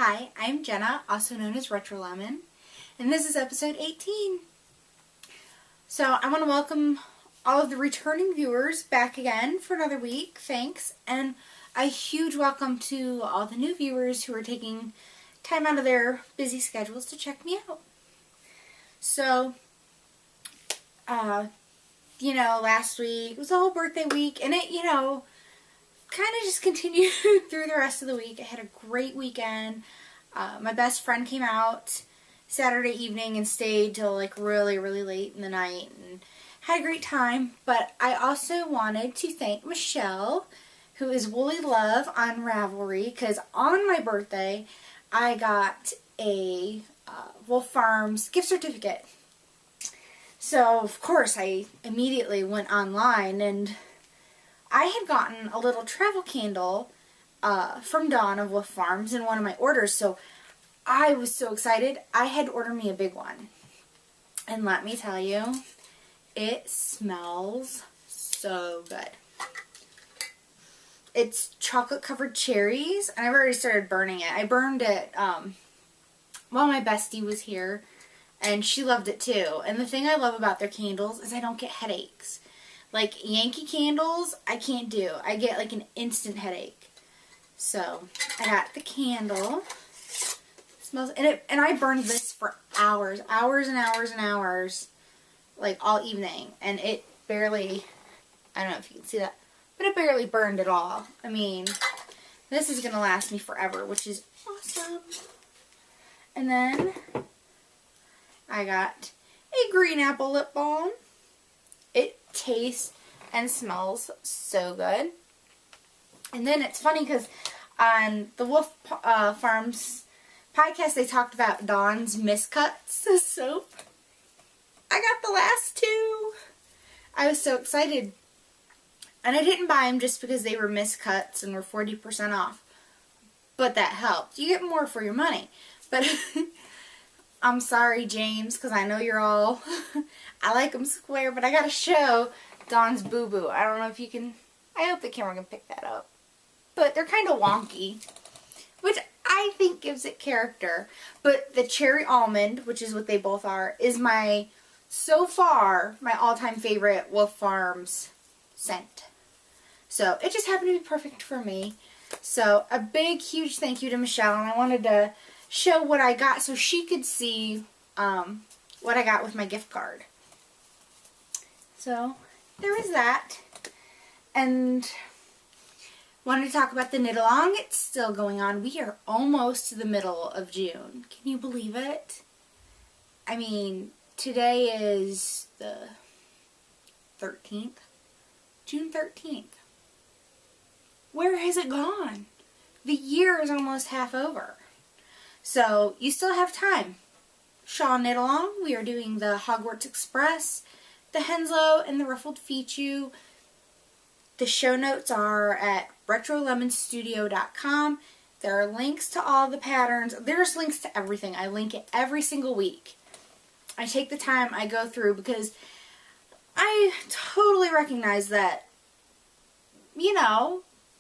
Hi, I'm Jenna, also known as Retro Lemon, and this is episode 18. So I want to welcome all of the returning viewers back again for another week, thanks, and a huge welcome to all the new viewers who are taking time out of their busy schedules to check me out. So, last week was the whole birthday week, and it, kind of just continued through the rest of the week. I had a great weekend. My best friend came out Saturday evening and stayed till like really, really late in the night and had a great time. But I also wanted to thank Michelle, who is Woolly Love on Ravelry, because on my birthday I got a Wolf Farms gift certificate. So of course I immediately went online, and I had gotten a little travel candle from Dawn of Wolf Farms in one of my orders, so I was so excited. I had to order me a big one. And let me tell you, it smells so good. It's chocolate-covered cherries, and I've already started burning it. I burned it while my bestie was here, and she loved it too. And the thing I love about their candles is I don't get headaches. Like Yankee candles, I can't do. I get like an instant headache. So I got the candle. It smells, and I burned this for hours and hours and hours, like all evening, and it barely, I don't know if you can see that, but it barely burned at all. I mean, this is gonna last me forever, which is awesome. And then I got a green apple lip balm. It tastes and smells so good. And then it's funny because on the Wolf Farms podcast they talked about Dawn's Miscuts soap. I got the last two. I was so excited. And I didn't buy them just because they were miscuts and were 40% off. But that helped. You get more for your money. But I'm sorry, James, because I know you're all, I like them square, but I got to show Dawn's Boo Boo. I don't know if you can, I hope the camera can pick that up. But they're kind of wonky, which I think gives it character. But the Cherry Almond, which is what they both are, is so far, my all-time favorite Wolf Farms scent. So it just happened to be perfect for me. So a big, huge thank you to Michelle, and I wanted to show what I got so she could see what I got with my gift card. So there was that. And wanted to talk about the knit along. It's still going on. We are almost to the middle of June. Can you believe it? I mean, today is the 13th. June 13th. Where has it gone? The year is almost half over. So, you still have time. Shaw Knit Along, we are doing the Hogwarts Express, the Henslow, and the Ruffled Fichu. The show notes are at retrolemonstudio.com. There are links to all the patterns. There's links to everything. I link it every single week. I take the time, I go through, because I totally recognize that,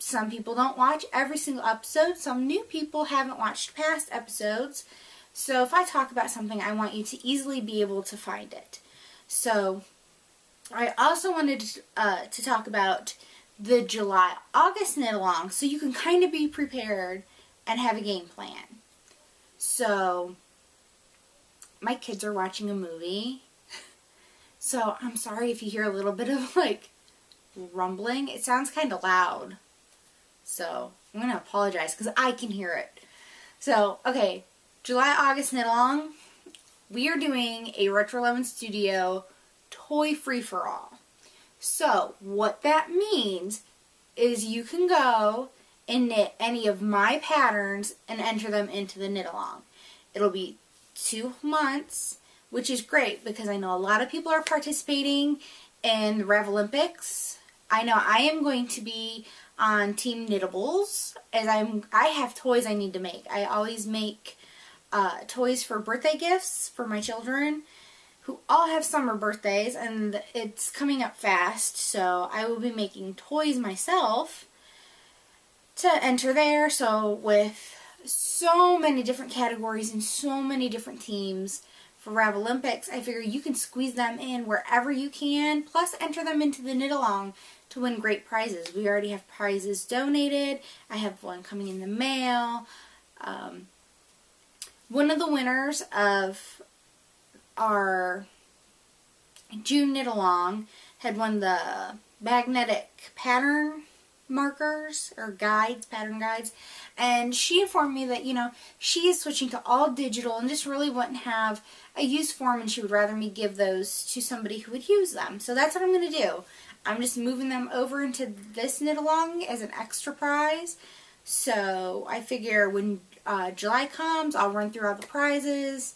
some people don't watch every single episode. Some new people haven't watched past episodes. So if I talk about something, I want you to easily be able to find it. So I also wanted to talk about the July-August knit along, so you can kind of be prepared and have a game plan. So my kids are watching a movie. So I'm sorry if you hear a little bit of like rumbling. It sounds kind of loud. So I'm going to apologize because I can hear it. So, okay, July-August knit along, we are doing a Retro Lemon Studio toy free-for-all. So, what that means is you can go and knit any of my patterns and enter them into the knit along. It'll be 2 months, which is great because I know a lot of people are participating in the Ravelympics. I know I am going to be on Team Knittables, as I have toys I need to make. I always make toys for birthday gifts for my children who all have summer birthdays, and it's coming up fast, so I will be making toys myself to enter there. So with so many different categories and so many different teams for Ravelympics. I figure you can squeeze them in wherever you can, plus enter them into the knit-along to win great prizes. We already have prizes donated. I have one coming in the mail. One of the winners of our June knit-along had won the magnetic pattern markers or guides, pattern guides, and she informed me that, you know, she is switching to all digital and just really wouldn't have a use for them, and she would rather me give those to somebody who would use them. So that's what I'm going to do. I'm just moving them over into this knit-along as an extra prize. So I figure when July comes, I'll run through all the prizes.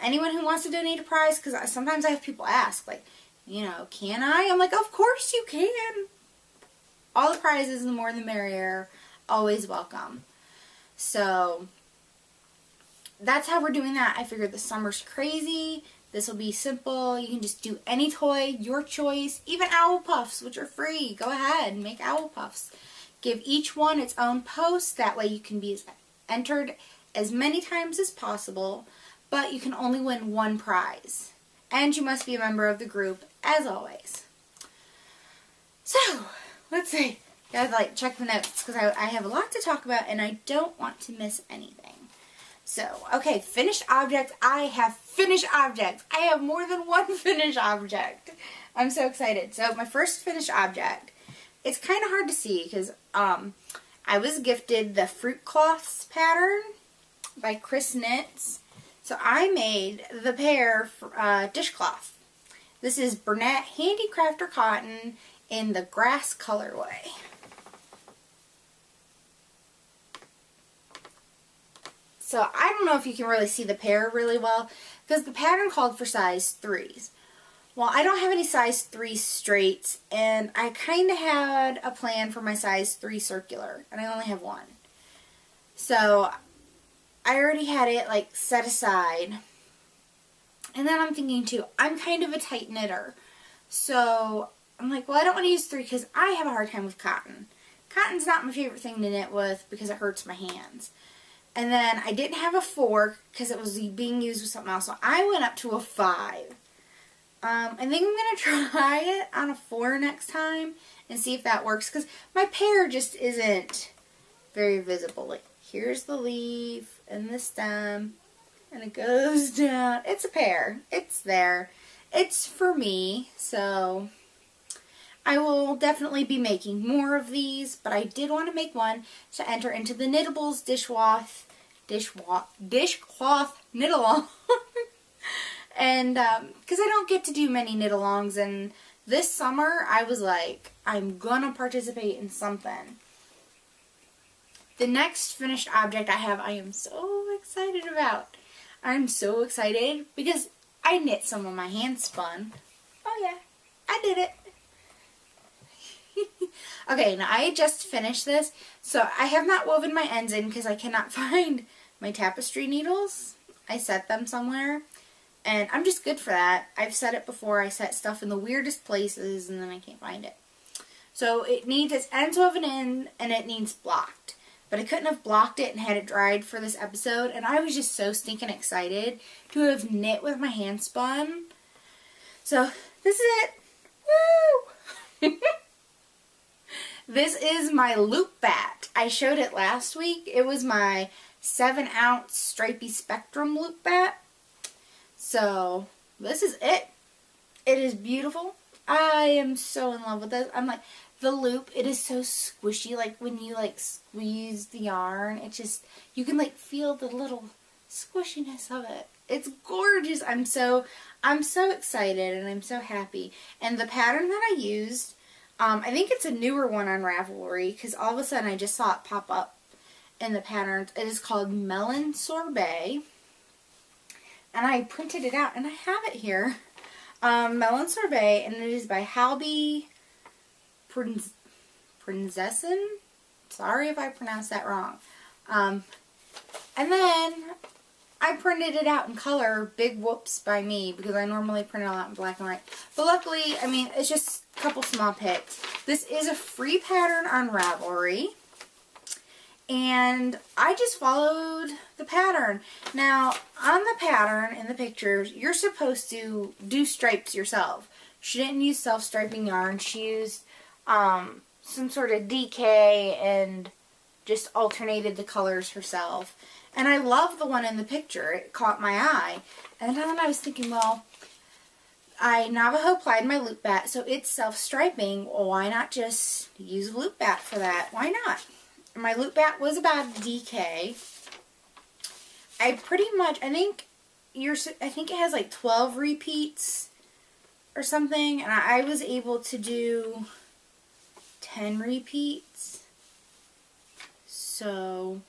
Anyone who wants to donate a prize, because sometimes I have people ask, like, you know, can I? I'm like, of course you can. All the prizes, the more the merrier, always welcome. So that's how we're doing that. I figured the summer's crazy. This will be simple. You can just do any toy, your choice. Even owl puffs, which are free. Go ahead and make owl puffs. Give each one its own post. That way you can be entered as many times as possible, but you can only win one prize. And you must be a member of the group, as always. So, let's see. Gotta like check the notes because I have a lot to talk about and I don't want to miss anything. So, okay, finished object. I have finished objects. I have more than one finished object. I'm so excited. So, my first finished object, it's kind of hard to see because I was gifted the Fruit Cloths pattern by Chris Knits. So, I made the pear dishcloth. This is Bernat Handicrafter Cotton in the grass colorway. So I don't know if you can really see the pear really well because the pattern called for size 3s. Well, I don't have any size 3 straights and I kind of had a plan for my size 3 circular and I only have one. So I already had it like set aside. And then I'm thinking too, I'm kind of a tight knitter. So I'm like, well, I don't want to use 3 because I have a hard time with cotton. Cotton's not my favorite thing to knit with because it hurts my hands. And then I didn't have a 4 because it was being used with something else. So I went up to a 5. I think I'm going to try it on a 4 next time and see if that works. Because my pear just isn't very visible. Like, here's the leaf and the stem. And it goes down. It's a pear. It's there. It's for me. So I will definitely be making more of these, but I did want to make one to enter into the Knittables dishcloth knit-along. And because I don't get to do many knit-alongs, and this summer I was like, I'm gonna participate in something. The next finished object I have, I am so excited about. I'm so excited because I knit some of my hand spun. Oh yeah, I did it. Okay, now I just finished this, so I have not woven my ends in because I cannot find my tapestry needles. I set them somewhere, and I'm just good for that. I've said it before, I set stuff in the weirdest places, and then I can't find it. So it needs its ends woven in, and it needs blocked. But I couldn't have blocked it and had it dried for this episode, and I was just so stinking excited to have knit with my hand spun. So, this is it. Woo! This is my loop bat. I showed it last week. It was my 7-ounce stripy spectrum loop bat. So, this is it. It is beautiful. I am so in love with this. I'm like, the loop, it is so squishy. Like, when you, like, squeeze the yarn, it just, you can, like, feel the little squishiness of it. It's gorgeous. I'm so excited, and I'm so happy. And the pattern that I used, I think it's a newer one on Ravelry, because all of a sudden I just saw it pop up in the patterns. It is called Melon Sorbet, and I printed it out, and I have it here. Melon Sorbet, and it is by Halby Prinzessin. Sorry if I pronounced that wrong. And then I printed it out in color, big whoops by me, because I normally print it out in black and white. But luckily, I mean, it's just a couple small picks. This is a free pattern on Ravelry. And I just followed the pattern. Now, on the pattern in the pictures, you're supposed to do stripes yourself. She didn't use self-striping yarn. She used some sort of DK and just alternated the colors herself. And I love the one in the picture. It caught my eye. And then I was thinking, well, I Navajo plied my loop bat, so it's self-striping. Well, why not just use a loop bat for that? Why not? My loop bat was about DK. I think it has like 12 repeats or something, and I was able to do 10 repeats. So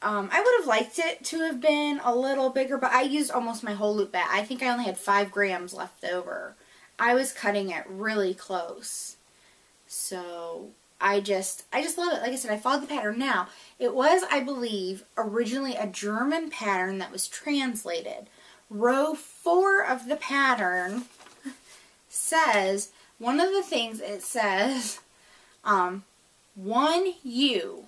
I would have liked it to have been a little bigger, but I used almost my whole loop bat. I think I only had 5 grams left over. I was cutting it really close. So I just love it. Like I said, I followed the pattern. Now, it was, I believe, originally a German pattern that was translated. Row 4 of the pattern says, one of the things it says, 1U.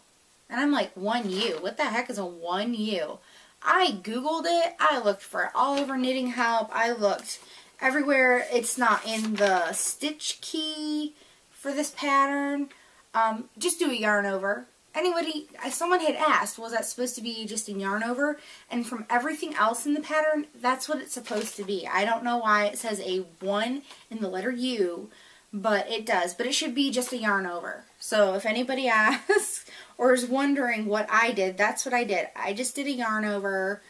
And I'm like, 1U? What the heck is a 1U? I Googled it. I looked for it all over Knitting Help. I looked everywhere. It's not in the stitch key for this pattern. Just do a yarn over. Someone had asked, was that supposed to be just a yarn over? And from everything else in the pattern, that's what it's supposed to be. I don't know why it says a 1 in the letter U, but it does. But it should be just a yarn over. So if anybody asks or is wondering what I did, that's what I did. I just did a yarn over.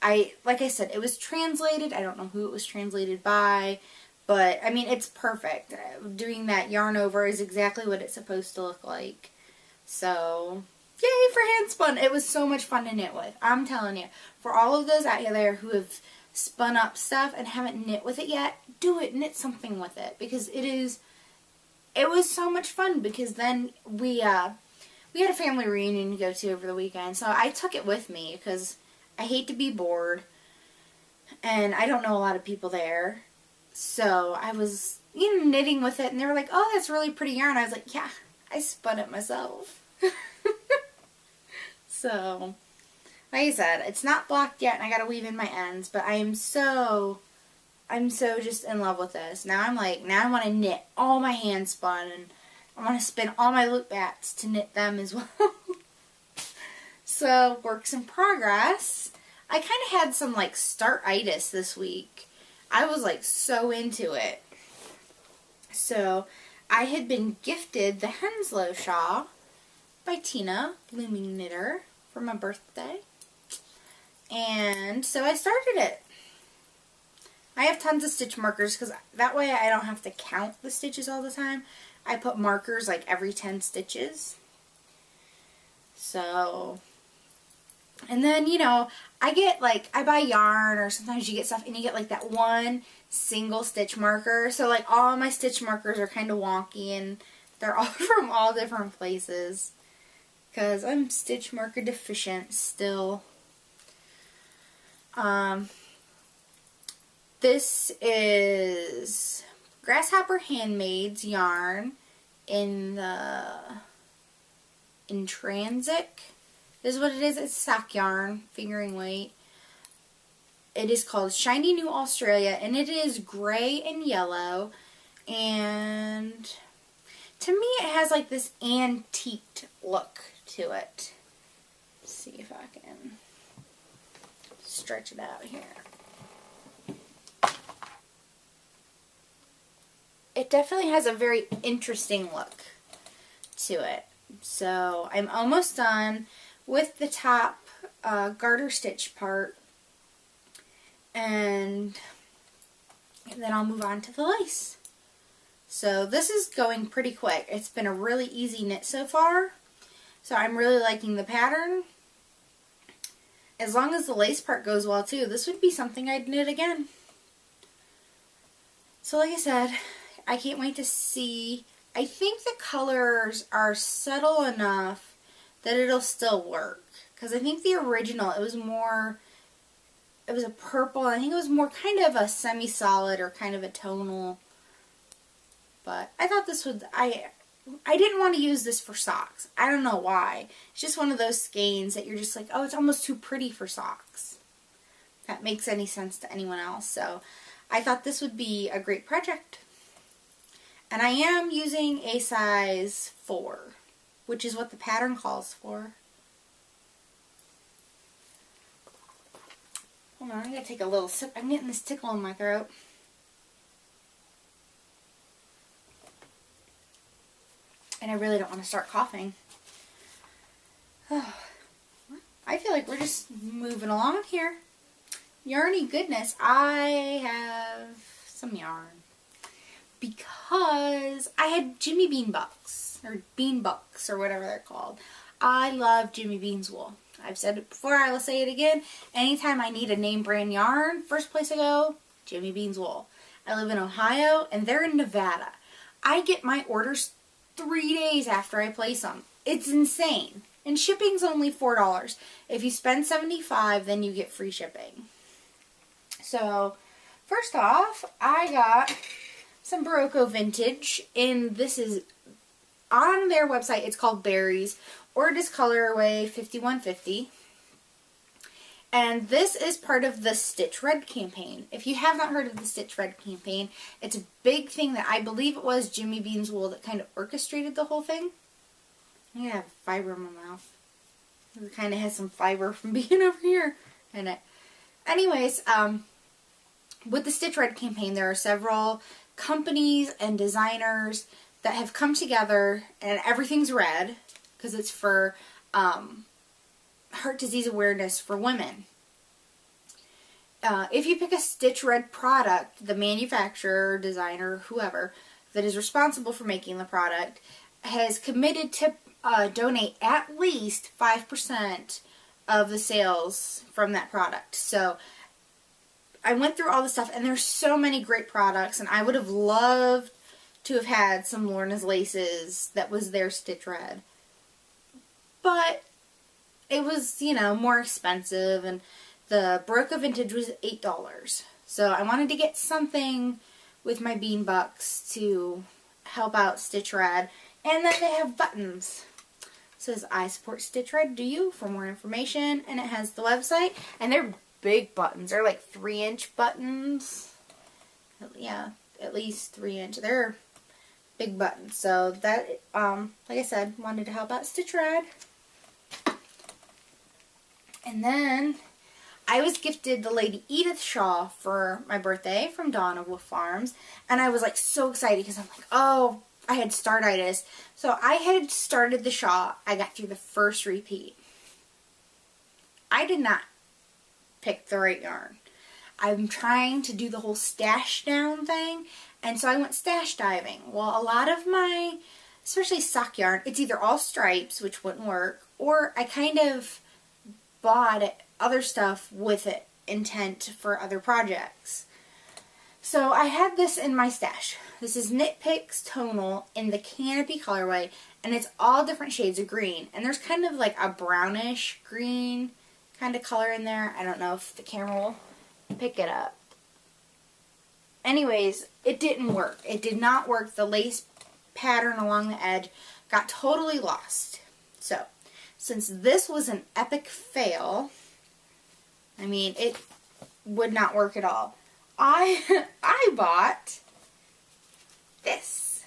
Like I said, it was translated. I don't know who it was translated by. But, I mean, it's perfect. Doing that yarn over is exactly what it's supposed to look like. So, yay for hand spun. It was so much fun to knit with. I'm telling you. For all of those out there who have spun up stuff and haven't knit with it yet, do it. Knit something with it. Because it was so much fun. Because then we had a family reunion to go to over the weekend. So I took it with me because I hate to be bored. And I don't know a lot of people there. So I was, knitting with it, and they were like, oh, that's really pretty yarn. I was like, yeah, I spun it myself. So, like I said, it's not blocked yet, and I gotta weave in my ends, but I'm so just in love with this. Now I want to knit all my hand spun, and I want to spin all my loop bats to knit them as well. So, works in progress. I kind of had some, startitis this week. I was so into it. So I had been gifted the Henslow shawl by Tina, Blooming Knitter, for my birthday. And so I started it. I have tons of stitch markers because that way I don't have to count the stitches all the time. I put markers every 10 stitches. So, and then, I get, I buy yarn, or sometimes you get stuff, and you get, that one single stitch marker. So, all my stitch markers are kind of wonky, and they're all from all different places. Because I'm stitch marker deficient still. This is Grasshopper Handmaid's yarn in Transic. This is what it is. It's sock yarn, fingering weight. It is called Shiny New Australia, and it is gray and yellow. And to me, it has this antiqued look to it. Let's see if I can stretch it out here. It definitely has a very interesting look to it. So I'm almost done with the top garter stitch part, and then I'll move on to the lace. So this is going pretty quick. It's been a really easy knit so far, so I'm really liking the pattern. As long as the lace part goes well too, this would be something I'd knit again. So like I said, I can't wait to see. I think the colors are subtle enough that it'll still work. Because I think the original, it was a purple. I think it was more kind of a semi-solid or kind of a tonal. But I thought this would, I didn't want to use this for socks. I don't know why. It's just one of those skeins that you're just like, oh, it's almost too pretty for socks. If that makes any sense to anyone else. So I thought this would be a great project. And I am using a size 4, which is what the pattern calls for. Hold on, I gotta take a little sip. I'm getting this tickle in my throat. And I really don't want to start coughing. Oh, I feel like we're just moving along here. Yarny goodness, I have some yarn. Because I had Jimmy Bean bucks, or bean bucks, or whatever they're called. I love Jimmy Bean's wool. I've said it before, I will say it again. Anytime I need a name brand yarn, first place I go, Jimmy Bean's wool. I live in Ohio, and they're in Nevada. I get my orders 3 days after I place them. It's insane. And shipping's only $4. If you spend $75, then you get free shipping. So, first off, I got some Barocco vintage, and this is on their website. It's called Berries, or it is colorway 5150. And this is part of the Stitch Red campaign. If you have not heard of the Stitch Red campaign, it's a big thing that I believe it was Jimmy Bean's wool that kind of orchestrated the whole thing. I have fiber in my mouth. It kind of has some fiber from being over here in it. Anyways, with the Stitch Red campaign, there are several companies and designers that have come together, and everything's red because it's for heart disease awareness for women. If you pick a Stitch Red product, the manufacturer, designer, whoever that is responsible for making the product has committed to donate at least 5% of the sales from that product. So I went through all the stuff, and there's so many great products, and I would have loved to have had some Lorna's Laces that was their Stitch Red. But it was, you know, more expensive, and the Barocco vintage was $8. So I wanted to get something with my bean bucks to help out Stitch Red. And then they have buttons. It says, I support Stitch Red, do you? For more information. And it has the website, and they're big buttons. They're like 3-inch buttons. Yeah, at least 3 inch. They're big buttons. So that, like I said, wanted to help out Stitch Red. And then I was gifted the Lady Edith shawl for my birthday from Dawn of Wolf Farms. And I was like so excited because I'm like, oh, I had startitis. So I had started the shawl. I got through the first repeat. I did not pick the right yarn. I'm trying to do the whole stash down thing. And so I went stash diving. Well, a lot of my, especially sock yarn, it's either all stripes, which wouldn't work, or I kind of bought other stuff with it intent for other projects. So I had this in my stash. This is Knit Picks Tonal in the Canopy colorway, and it's all different shades of green. And there's kind of like a brownish green kind of color in there. I don't know if the camera will pick it up. Anyways, it didn't work. It did not work. The lace pattern along the edge got totally lost. So, since this was an epic fail, I mean, it would not work at all. I bought this.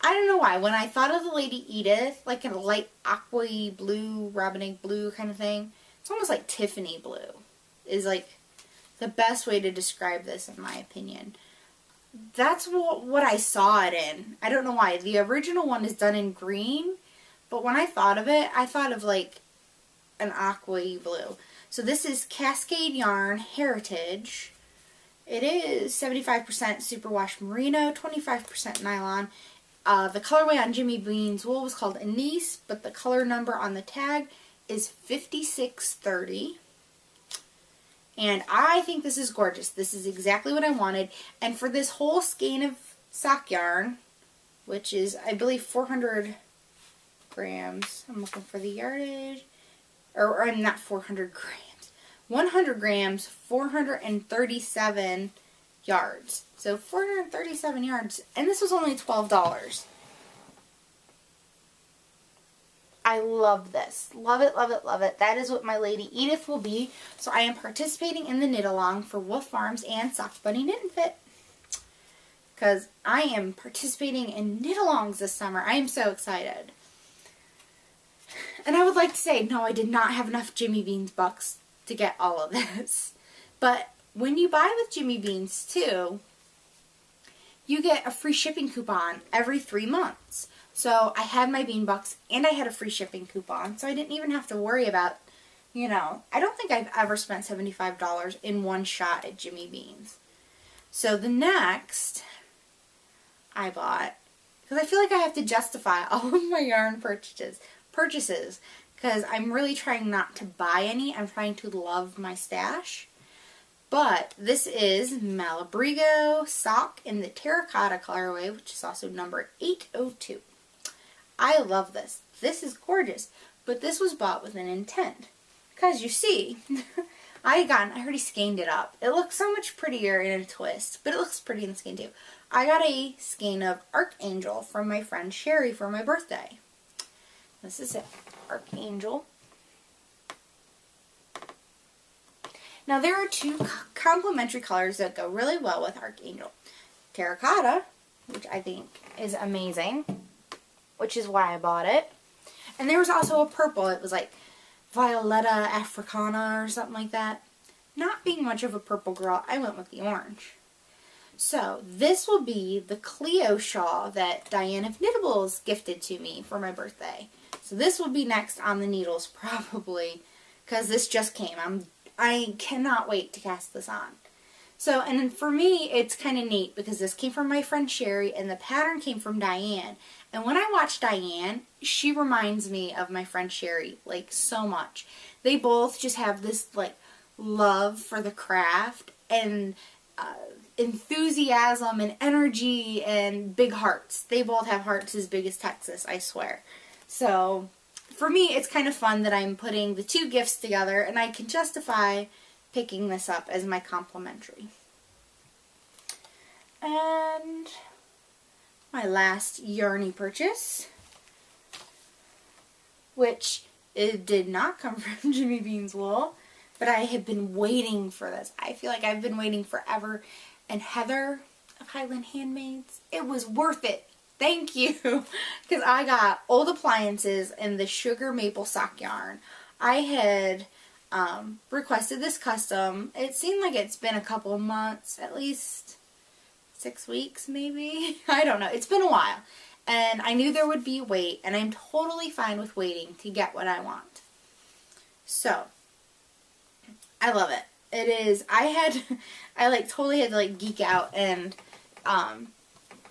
I don't know why. When I thought of the Lady Edith, like a light aqua blue, robin egg blue kind of thing, it's almost like Tiffany blue is like the best way to describe this in my opinion. That's what I saw it in. I don't know why. The original one is done in green, but when I thought of it, I thought of like an aqua blue. So this is Cascade Yarn Heritage. It is 75% superwash merino, 25% nylon. The colorway on Jimmy Bean's wool was called Anise, but the color number on the tag is 5630. And I think this is gorgeous. This is exactly what I wanted. And for this whole skein of sock yarn, which is, I believe, 400 grams. I'm looking for the yardage. Or I'm not 400 grams. 100 grams, 437 yards. So 437 yards. And this was only $12. I love this. Love it, love it, love it. That is what my Lady Edith will be. So I am participating in the knit along for Wolf Farms and Sock Bunny Knit and Fit. Because I am participating in knit alongs this summer. I am so excited. And I would like to say, no, I did not have enough Jimmy Beans bucks to get all of this. But when you buy with Jimmy Beans too, you get a free shipping coupon every 3 months. So I had my bean bucks and I had a free shipping coupon. So I didn't even have to worry about, you know, I don't think I've ever spent $75 in one shot at Jimmy Beans. So the next I bought, because I feel like I have to justify all of my yarn purchases, because I'm really trying not to buy any. I'm trying to love my stash. But this is Malabrigo sock in the terracotta colorway, which is also number 802. I love this. This is gorgeous, but this was bought with an intent. Because you see, I already skeined it up. It looks so much prettier in a twist, but it looks pretty in the skein too. I got a skein of Archangel from my friend Sherry for my birthday. This is it, Archangel. Now there are two complementary colors that go really well with Archangel. Terracotta, which I think is amazing, which is why I bought it. And there was also a purple. It was like Violetta Africana or something like that. Not being much of a purple girl, I went with the orange. So this will be the Cleo shawl that Diane of Knittables gifted to me for my birthday. So this will be next on the needles probably, because this just came. I cannot wait to cast this on. So, and for me, it's kind of neat because this came from my friend Sherry and the pattern came from Diane. And when I watch Diane, she reminds me of my friend Sherry, like, so much. They both just have this, like, love for the craft and enthusiasm and energy and big hearts. They both have hearts as big as Texas, I swear. So, for me, it's kind of fun that I'm putting the two gifts together and I can justify picking this up as my complimentary. And my last Yarny purchase, which it did not come from Jimmy Beans wool, but I have been waiting for this. I feel like I've been waiting forever. And Heather of Highland Handmaids, it was worth it. Thank you. Because I got old appliances and the sugar maple sock yarn. I had requested this custom. It seemed like it's been a couple of months, at least 6 weeks maybe. I don't know. It's been a while. And I knew there would be a wait, and I'm totally fine with waiting to get what I want. So, I love it. It is, I totally had to like geek out and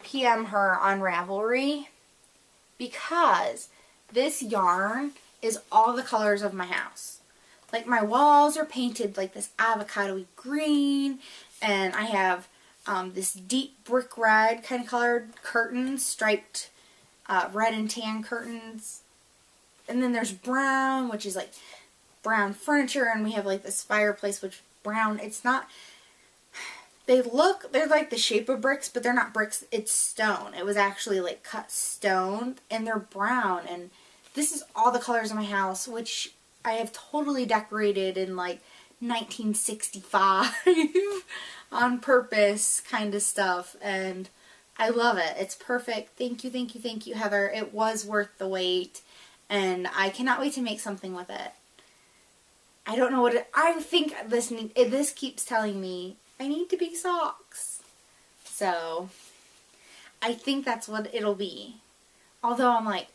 PM her on Ravelry because this yarn is all the colors of my house. Like my walls are painted like this avocado-y green, and I have this deep brick red kind of colored curtains, striped red and tan curtains. And then there's brown, which is like brown furniture, and we have like this fireplace, which brown, it's not, they're like the shape of bricks, but they're not bricks, it's stone. It was actually like cut stone, and they're brown, and this is all the colors of my house, which I have totally decorated in like 1965 on purpose kind of stuff, and I love it. It's perfect. Thank you, thank you, thank you, Heather. It was worth the wait, and I cannot wait to make something with it. I don't know what it, I think this keeps telling me I need to be socks. So, I think that's what it'll be. Although I'm like,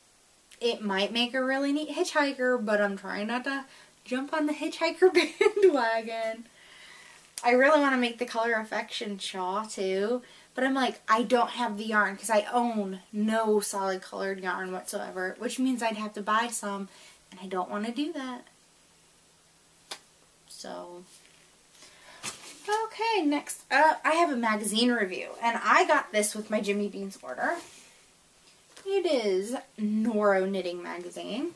it might make a really neat hitchhiker, but I'm trying not to jump on the hitchhiker bandwagon. I really want to make the Color Affection shawl too, but I'm like, I don't have the yarn because I own no solid colored yarn whatsoever, which means I'd have to buy some, and I don't want to do that. So, okay, next up, I have a magazine review, and I got this with my Jimmy Beans order. It is Noro Knitting Magazine.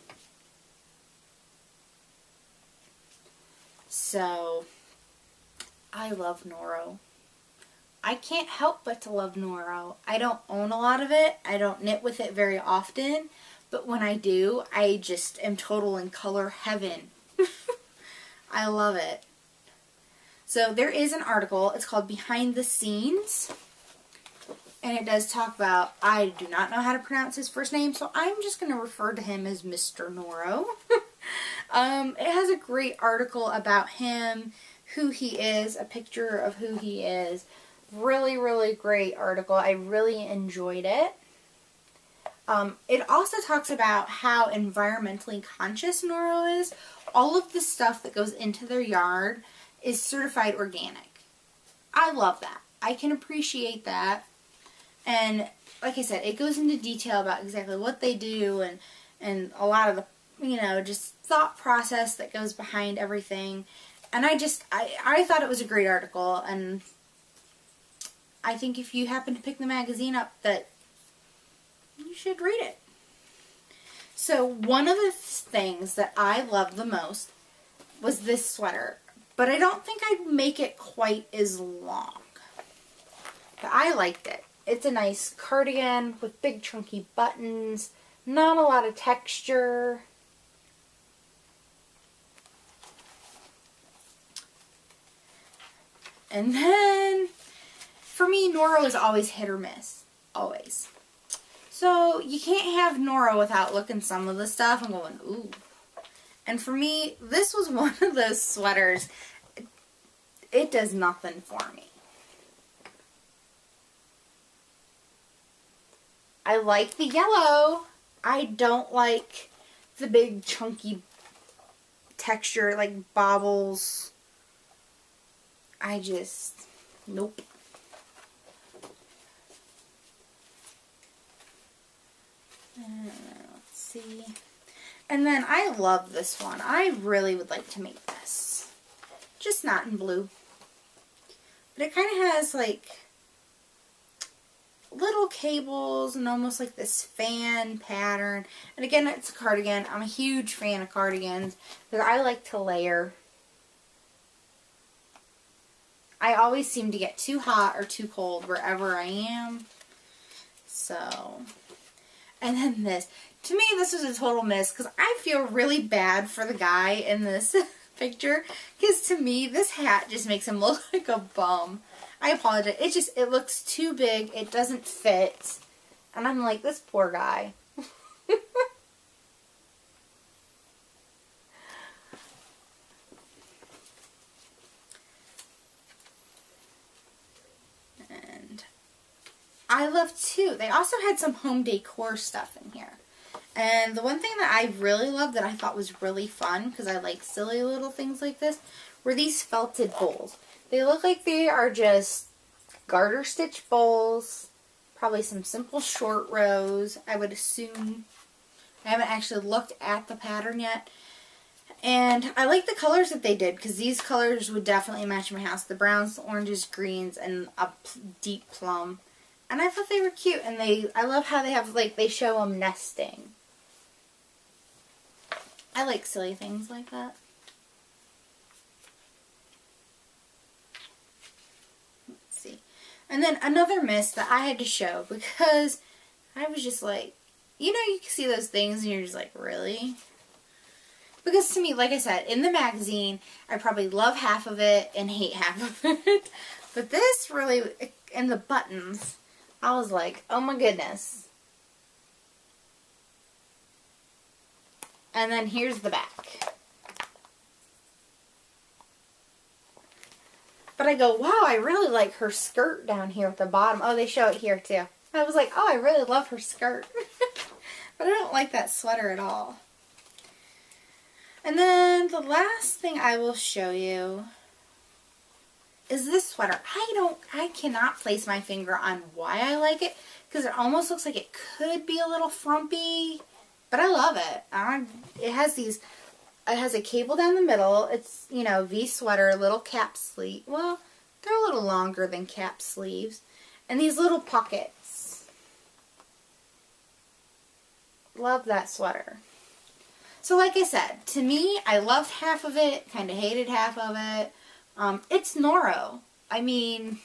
So, I love Noro. I can't help but to love Noro. I don't own a lot of it. I don't knit with it very often, But when I do, I just am total in color heaven. I love it. So there is an article. It's called Behind the Scenes. And it does talk about, I do not know how to pronounce his first name, so I'm just going to refer to him as Mr. Noro. It has a great article about him, who he is, a picture of who he is. Really, really great article. I really enjoyed it. It also talks about how environmentally conscious Noro is. All of the stuff that goes into their yard is certified organic. I love that. I can appreciate that. And like I said, it goes into detail about exactly what they do and a lot of the, you know, just thought process that goes behind everything. And I thought it was a great article, and I think if you happen to pick the magazine up, that you should read it. So one of the things that I loved the most was this sweater, but I don't think I'd make it quite as long. But I liked it. It's a nice cardigan with big chunky buttons, not a lot of texture. And then, for me, Noro is always hit or miss. Always. So, you can't have Noro without looking some of the stuff and going, ooh. And for me, this was one of those sweaters. It does nothing for me. I like the yellow. I don't like the big chunky texture like bobbles. I just, nope. Let's see. And then I love this one. I really would like to make this. Just not in blue. But it kind of has like little cables and almost like this fan pattern. And again, it's a cardigan. I'm a huge fan of cardigans because I like to layer. I always seem to get too hot or too cold wherever I am. So, and then this. To me, this was a total miss because I feel really bad for the guy in this picture because to me, this hat just makes him look like a bum. I apologize. It looks too big. It doesn't fit. And I'm like, this poor guy. And I love too. They also had some home decor stuff in here. And the one thing that I really loved that I thought was really fun, because I like silly little things like this, were these felted bowls. They look like they are just garter stitch bowls, probably some simple short rows, I would assume. I haven't actually looked at the pattern yet. And I like the colors that they did, because these colors would definitely match my house. The browns, the oranges, greens, and a deep plum. And I thought they were cute, and I love how they have, like, they show them nesting. I like silly things like that. Let's see. And then another miss that I had to show because I was just like, you know, you can see those things and you're just like, really? Because to me, like I said, in the magazine, I probably love half of it and hate half of it. But this really, and the buttons, I was like, oh my goodness. And then here's the back. But I go, wow, I really like her skirt down here at the bottom. Oh, they show it here too. I was like, oh, I really love her skirt. But I don't like that sweater at all. And then the last thing I will show you is this sweater. I cannot place my finger on why I like it, because it almost looks like it could be a little frumpy, but I love it. It has a cable down the middle. It's, you know, V sweater, little cap sleeve. Well, they're a little longer than cap sleeves. And these little pockets. Love that sweater. So like I said, to me, I loved half of it, kind of hated half of it. It's Noro. I mean,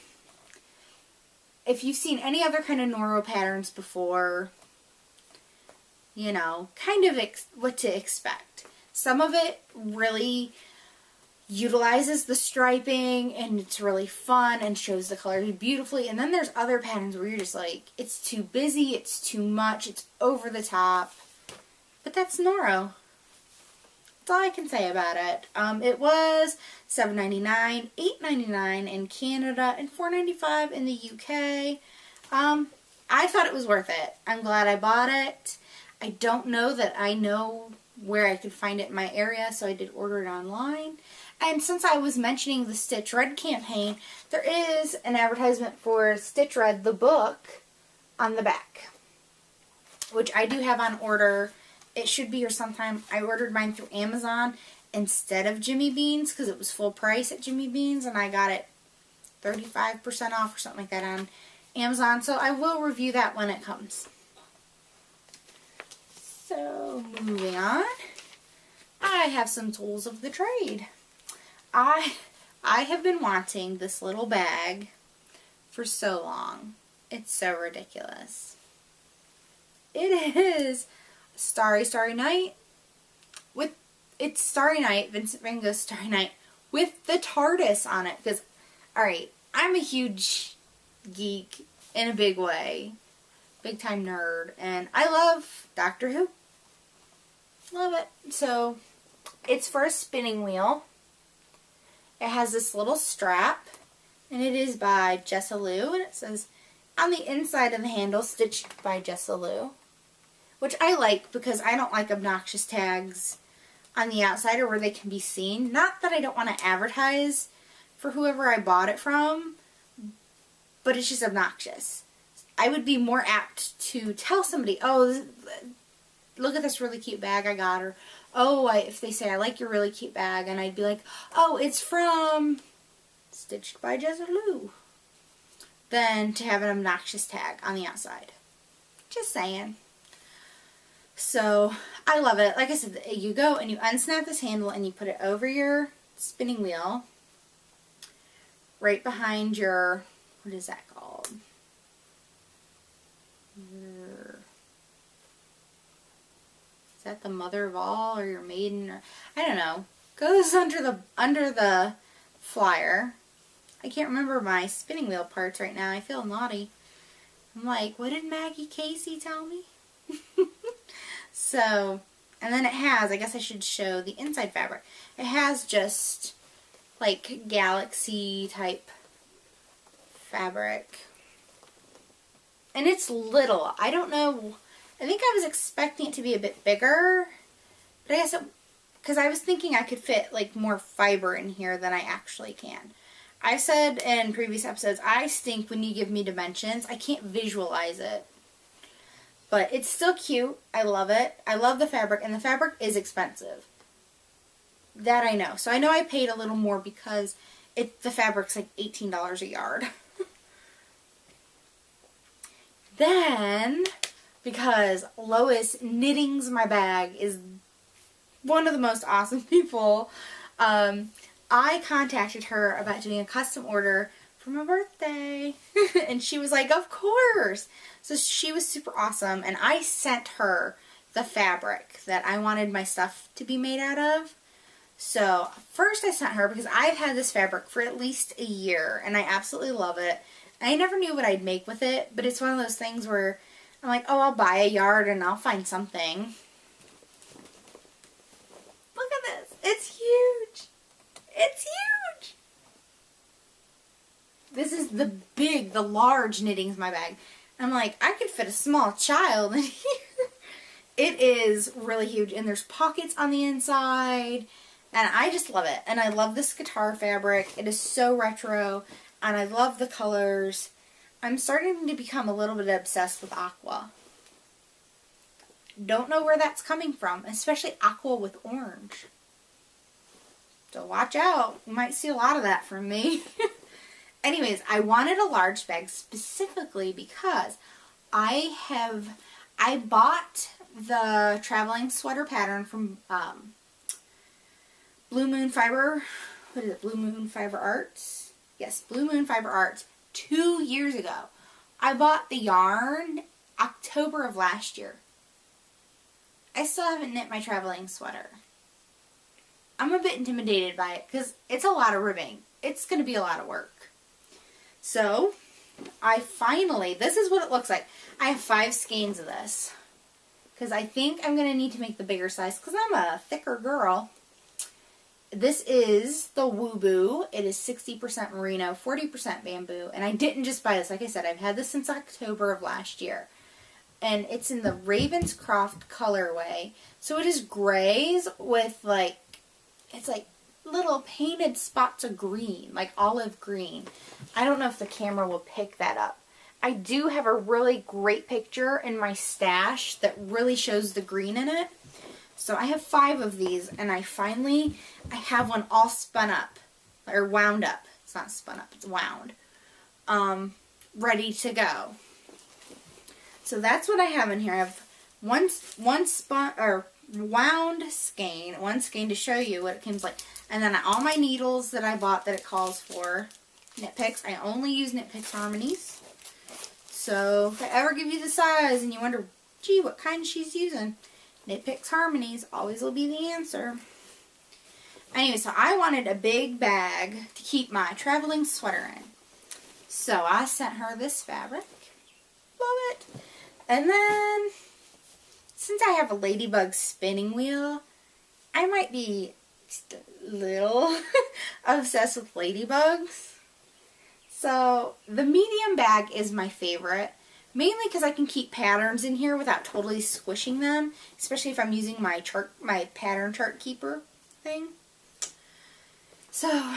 if you've seen any other kind of Noro patterns before, you know, kind of what to expect. Some of it really utilizes the striping and it's really fun and shows the colors beautifully. And then there's other patterns where you're just like, it's too busy, it's too much, it's over the top. But that's Noro. That's all I can say about it. It was $7.99, $8.99 in Canada, and $4.95 in the UK. I thought it was worth it. I'm glad I bought it. I don't know that I know where I could find it in my area, so I did order it online. And since I was mentioning the Stitch Red campaign, there is an advertisement for Stitch Red, the book, on the back, which I do have on order. It should be here sometime. I ordered mine through Amazon instead of Jimmy Beans because it was full price at Jimmy Beans, and I got it 35% off or something like that on Amazon. So I will review that when it comes. So moving on, I have some tools of the trade. I have been wanting this little bag for so long. It's so ridiculous. It is Starry Night with, it's Starry Night, Vincent Van Gogh's Starry Night with the TARDIS on it. Because, alright, I'm a huge geek in a big way. Big time nerd. And I love Doctor Who. Love it. So, it's for a spinning wheel. It has this little strap, and it is by Jessa Lou, and it says on the inside of the handle, stitched by Jessa Lou, which I like because I don't like obnoxious tags on the outside or where they can be seen. Not that I don't want to advertise for whoever I bought it from, but it's just obnoxious. I would be more apt to tell somebody, oh, look at this really cute bag I got, or oh, if they say, I like your really cute bag, and I'd be like, oh, it's from Stitched by Jessa Lou, than to have an obnoxious tag on the outside. Just saying. So, I love it. Like I said, you go and you unsnap this handle and you put it over your spinning wheel, right behind your, what is that called? Is that the mother of all, or your maiden, or I don't know. Goes under the flyer. I can't remember my spinning wheel parts right now. I feel naughty. I'm like, what did Maggie Casey tell me? So, and then it has, I guess I should show the inside fabric. It has just like galaxy type fabric. And it's little. I don't know. I think I was expecting it to be a bit bigger, but I guess because I was thinking I could fit like more fiber in here than I actually can. I said in previous episodes, I stink when you give me dimensions. I can't visualize it. But it's still cute. I love it. I love the fabric, and the fabric is expensive. That I know. So I know I paid a little more because the fabric's like $18 a yard. Then, because Lois Knitting's My Bag is one of the most awesome people, I contacted her about doing a custom order for my birthday. And she was like, of course. So she was super awesome. And I sent her the fabric that I wanted my stuff to be made out of. So first I sent her because I've had this fabric for at least a year. And I absolutely love it. I never knew what I'd make with it. But it's one of those things where I'm like, oh, I'll buy a yard and I'll find something. Look at this. It's huge. It's huge. This is the large Knitting's My Bag. I'm like, I could fit a small child in here. It is really huge. And there's pockets on the inside. And I just love it. And I love this guitar fabric. It is so retro. And I love the colors. I'm starting to become a little bit obsessed with aqua. Don't know where that's coming from. Especially aqua with orange. So watch out. You might see a lot of that from me. Anyways, I wanted a large bag specifically because I bought the traveling sweater pattern from Blue Moon Fiber. What is it? Blue Moon Fiber Arts? Yes, Blue Moon Fiber Arts 2 years ago. I bought the yarn October of last year. I still haven't knit my traveling sweater. I'm a bit intimidated by it because it's a lot of ribbing. It's going to be a lot of work. So, this is what it looks like. I have 5 skeins of this. Because I think I'm going to need to make the bigger size because I'm a thicker girl. This is the Woo Boo. It is 60% merino, 40% bamboo. And I didn't just buy this. Like I said, I've had this since October of last year. And it's in the Ravenscroft colorway. So it is grays with it's like little painted spots of green, like olive green. I don't know if the camera will pick that up. I do have a really great picture in my stash that really shows the green in it. So I have 5 of these, and I have one all spun up, or wound up. It's not spun up, it's wound. Ready to go. So that's what I have in here. I have one spun, or wound skein, one skein to show you what it comes like. And then all my needles that I bought that it calls for, Knit Picks. I only use Knit Picks Harmonies. So if I ever give you the size and you wonder, gee, what kind she's using, Knit Picks Harmonies always will be the answer. Anyway, so I wanted a big bag to keep my traveling sweater in. So I sent her this fabric. Love it. And then, since I have a ladybug spinning wheel, I might be just a little obsessed with ladybugs. So, the medium bag is my favorite, mainly because I can keep patterns in here without totally squishing them, especially if I'm using my pattern chart keeper thing. So,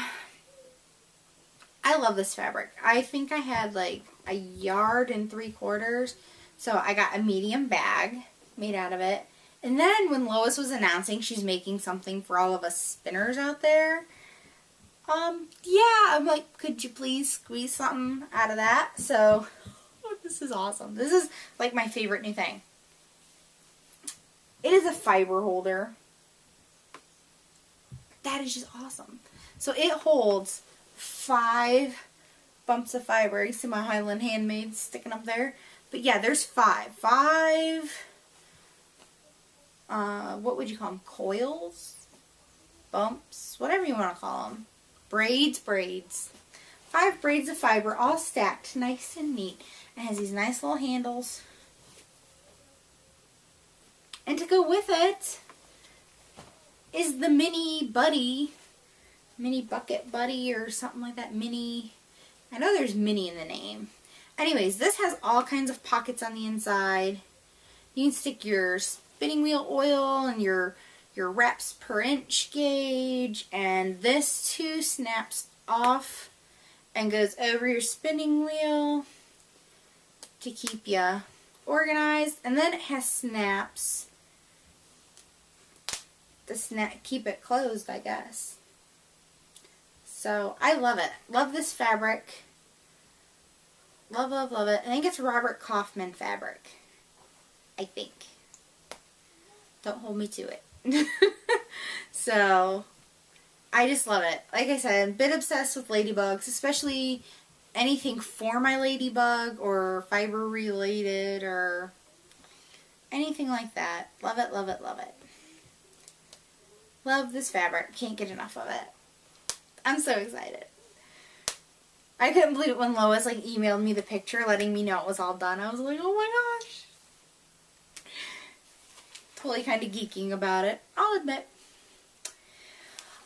I love this fabric. I think I had like 1 3/4 yards, so I got a medium bag made out of it. And then when Lois was announcing she's making something for all of us spinners out there, yeah, I'm like, could you please squeeze something out of that? So, this is awesome. This is like my favorite new thing. It is a fiber holder. That is just awesome. So it holds 5 bumps of fiber. You see my Highland Handmade sticking up there? But yeah, there's 5. 5, what would you call them? Coils? Bumps? Whatever you want to call them. Braids. 5 braids of fiber all stacked nice and neat. It has these nice little handles. And to go with it is the mini bucket buddy or something like that. I know there's mini in the name. Anyways, this has all kinds of pockets on the inside. You can stick your spinning wheel oil and your reps per inch gauge, and this too snaps off and goes over your spinning wheel to keep you organized. And then it has snaps to keep it closed, I guess. So I love it. Love this fabric. Love it. I think it's Robert Kaufman fabric. I think. Don't hold me to it. So, I just love it. Like I said, I'm a bit obsessed with ladybugs, especially anything for my ladybug or fiber related or anything like that. Love it. Love this fabric. Can't get enough of it. I'm so excited. I couldn't believe it when Lois emailed me the picture letting me know it was all done. I was like, oh my gosh. Totally kind of geeking about it, I'll admit.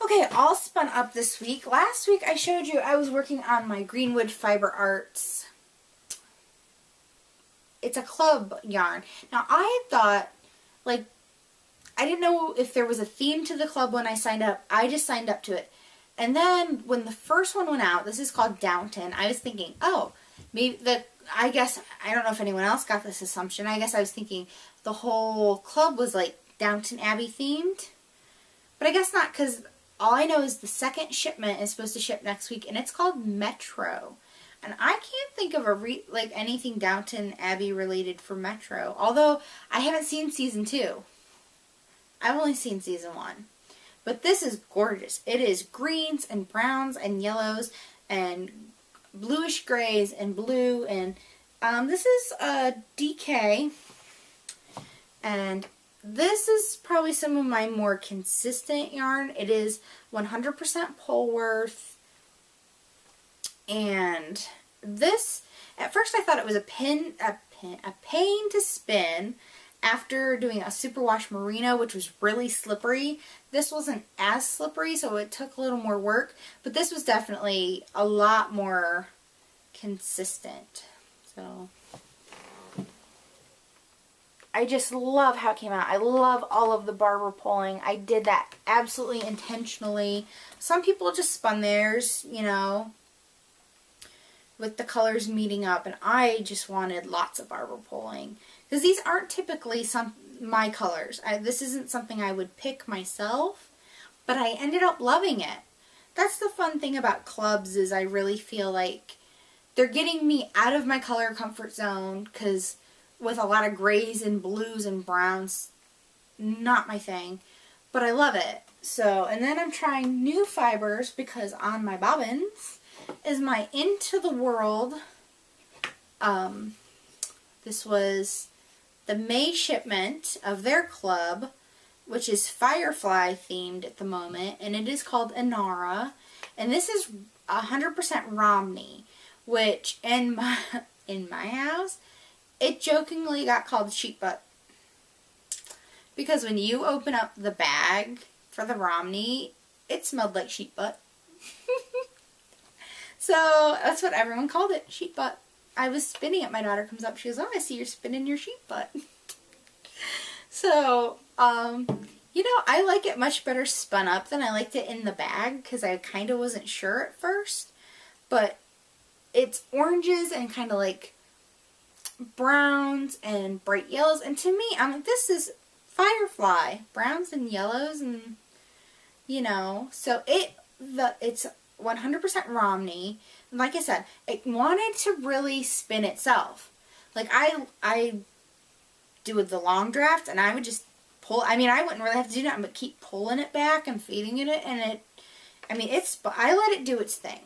Okay, all spun up this week. Last week I showed you I was working on my Greenwood Fiber Arts. It's a club yarn. Now I thought, I didn't know if there was a theme to the club when I signed up. I just signed up to it. And then when the first one went out, this is called Downton, I was thinking, oh, maybe I don't know if anyone else got this assumption. I guess I was thinking the whole club was Downton Abbey themed. But I guess not, because all I know is the second shipment is supposed to ship next week, and it's called Metro. And I can't think of anything Downton Abbey related for Metro. Although I haven't seen season 2. I've only seen season 1. But this is gorgeous. It is greens and browns and yellows and bluish grays and blue. And this is a DK. And this is probably some of my more consistent yarn. It is 100% Polworth. And this, at first I thought it was a pain to spin after doing a superwash merino, which was really slippery. This wasn't as slippery, so it took a little more work, but this was definitely a lot more consistent. So I just love how it came out. I love all of the barber pulling. I did that absolutely intentionally. Some people just spun theirs, you know, with the colors meeting up, and I just wanted lots of barber pulling. Because these aren't typically my colors. This isn't something I would pick myself, but I ended up loving it. That's the fun thing about clubs, is I really feel like they're getting me out of my color comfort zone, because with a lot of grays and blues and browns, not my thing, but I love it. So, and then I'm trying new fibers, because on my Bobbins is my Into the World. This was the May shipment of their club, which is Firefly themed at the moment, and it is called Inara, and this is 100% Romney, which in my house, it jokingly got called sheep butt, because when you open up the bag for the Romney, it smelled like sheep butt. So that's what everyone called it, sheep butt. I was spinning it. My daughter comes up. She goes, "Oh, I see you're spinning your sheep butt." So, you know, I like it much better spun up than I liked it in the bag, because I kind of wasn't sure at first. But it's oranges and kind of like browns and bright yellows. And to me, I'm like, this is Firefly. Browns and yellows, and, you know, so it's 100% Romney. And like I said, it wanted to really spin itself. Like I do with the long draft, and I would just pull. I mean, I wouldn't really have to do that, but keep pulling it back and feeding it, and I let it do its thing.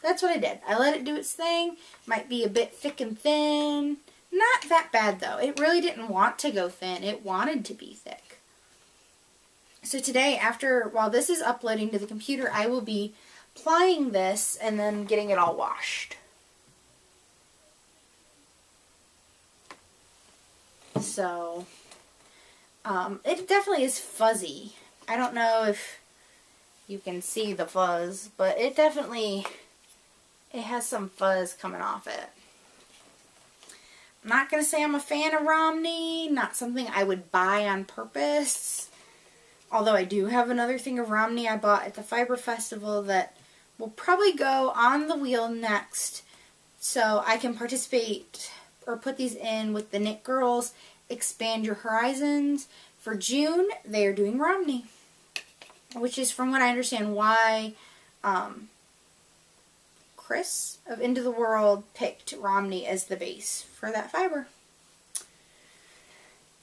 That's what I did. I let it do its thing. Might be a bit thick and thin. Not that bad though. It really didn't want to go thin. It wanted to be thick. So today, while this is uploading to the computer, I will be applying this and then getting it all washed. So, it definitely is fuzzy. I don't know if you can see the fuzz, but it has some fuzz coming off it. I'm not going to say I'm a fan of Romney, not something I would buy on purpose. Although I do have another thing of Romney I bought at the Fiber Festival that will probably go on the wheel next, so I can participate or put these in with the Knit Girls Expand Your Horizons. For June, they are doing Romney, which is, from what I understand, why Chris of Into the World picked Romney as the base for that fiber.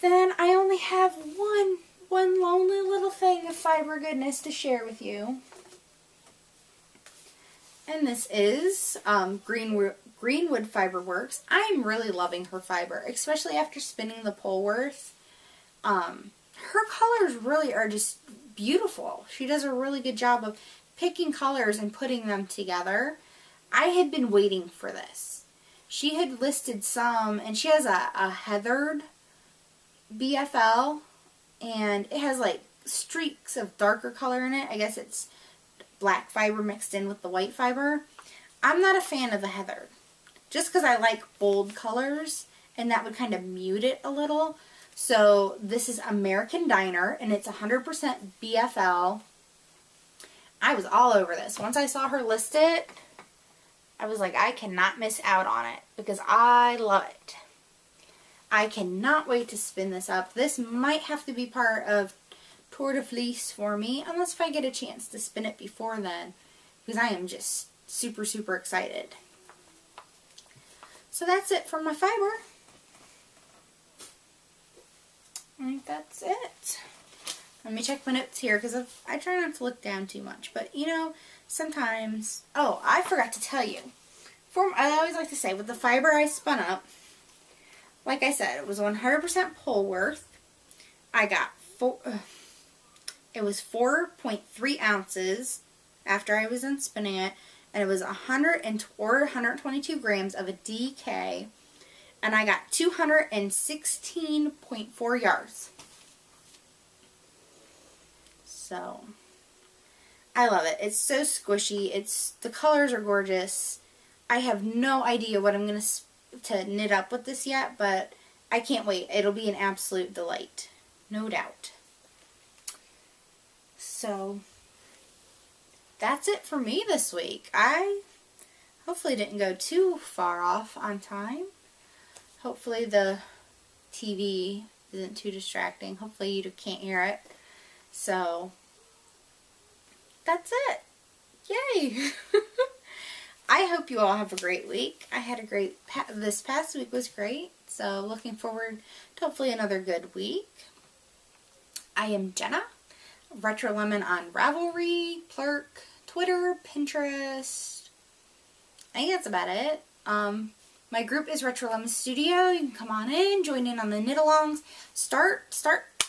Then I only have one lonely little thing of fiber goodness to share with you. And this is Greenwood Fiber Works. I'm really loving her fiber, especially after spinning the Polworth. Her colors really are just beautiful. She does a really good job of picking colors and putting them together. I had been waiting for this. She had listed some, and she has a heathered BFL, and it has like streaks of darker color in it. I guess it's black fiber mixed in with the white fiber. I'm not a fan of the heathered, just because I like bold colors, and that would kind of mute it a little. So this is American Diner, and it's 100% BFL. I was all over this. Once I saw her list it, I was like, I cannot miss out on it, because I love it. I cannot wait to spin this up. This might have to be part of Tour de Fleece for me, unless if I get a chance to spin it before then, because I am just super, super excited. So that's it for my fiber. I think that's it. Let me check my notes here, because I try not to look down too much. But, you know, sometimes... Oh, I forgot to tell you. I always like to say, with the fiber I spun up, like I said, it was 100% Polworth. I got it was 4.3 ounces after I was done spinning it, and it was 122 grams of a DK, and I got 216.4 yards. So, I love it. It's so squishy. The colors are gorgeous. I have no idea what I'm going to knit up with this yet, but I can't wait. It'll be an absolute delight. No doubt. So, that's it for me this week. I hopefully didn't go too far off on time. Hopefully the TV isn't too distracting. Hopefully you can't hear it. So, that's it. Yay! I hope you all have a great week. I had a great, this past week was great. So, looking forward to hopefully another good week. I am Jenna, Retro Lemon on Ravelry, Plurk, Twitter, Pinterest. I think that's about it. My group is Retro Lemon Studio. You can come on in, join in on the knit-alongs, start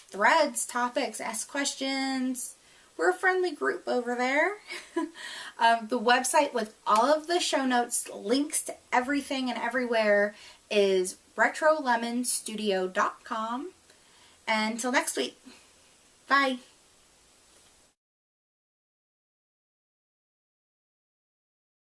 threads, topics, ask questions. We're a friendly group over there. The website with all of the show notes, links to everything and everywhere is retrolemonstudio.com. And until next week, bye.